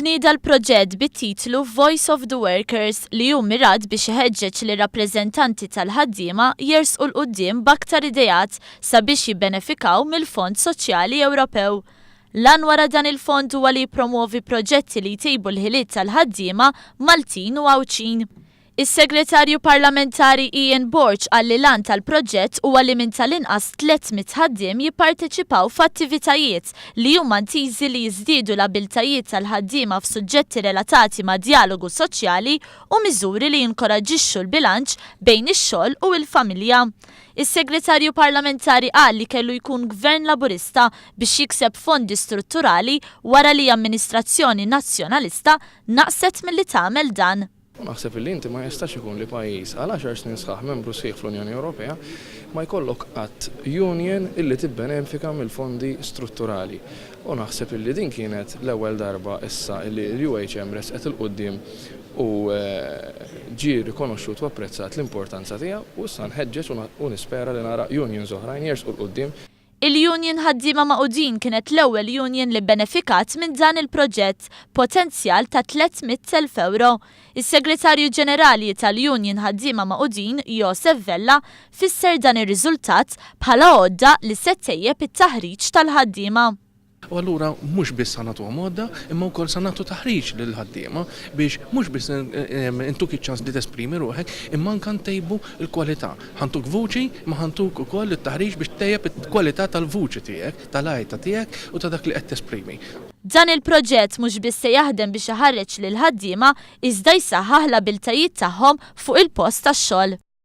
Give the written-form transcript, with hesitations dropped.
Tnieda l-proġett bit-titlu Voice of the Workers li hu mirat biex iħeġġeġ li rappreżentanti tal-ħaddiema jersqu l-quddiem b'aktar idejat sabiex jibbenefikaw mill-Fond Soċjali Ewropew. Lan wara dan il-fond huwa li jippromovi proġetti li jtejbu l-ħiliet tal-ħaddiema Maltin u Għawċin. Is-Segretarju Parlamentari Ian Borch għalli lan tal-proġett huwa li minn tal-inqas 300 ħaddiem jipparteċipaw f'attivitajiet li huma ntiżi li jiżdiedu l-abiltajiet tal-ħaddiema f'suġġetti relatati ma' dijalogu soċjali u miżuri li jinkoraġġixxu l-bilanċ bejn ix-xogħol u l-familja. Is-Segretarju Parlamentari qal li kellu jkun Gvern Laburista biex jikseb fondi strutturali wara li amministrazzjoni nazzjonalista naqset milli tagħmel dan. Naħseb li inti ma jistax ikun li pajjiż għal 10 snin sħaħ membru sħiħ fl-Unjoni Ewropea ma jkollok qatt union illi tibbenefika mill-fondi strutturali. U naħseb li din kienet l-ewwel darba issa li l-UHM resqet il-qudiem u ġie rikonoxxut u apprezzat l-importanza tiegħu u issa nħeġġeġ u nispera li nara unions oħrajn jersqu l-qudiem. Il-Union Ħaddiema Maghqudin kienet l-ewwel union li benefikat minn dan il-proġett potenzjal ta' 300,000 euro. Is-Segretarju Ġenerali tal-Union Ħaddiema Maghqudin, Joseph Vella, fisser dan ir-riżultat bħala għodda li se tejjeb it-taħriġ tal-ħaddiema. U allura mhux biss sa nagħtu għodda, imma wkoll sa nagħtu taħriġ lill-ħaddiema biex mhux biss intuk iċ-ċans li tesprimi ruħek, imma anke ntejbu l-kwalità. Ħantuk vuċi, ma ħantuk ukoll it-taħriġ biex tejjeb il-kwalità tal-vuċi tiegħek, tal-għajta tiegħek u ta' dak li qed tesprimi. Dan il-proġett mhux biss se jaħdem biex iħarreġ lill-ħaddiema iżda jsaħħaħ l-abiltajiet tagħhom fuq il-post tax-xogħol.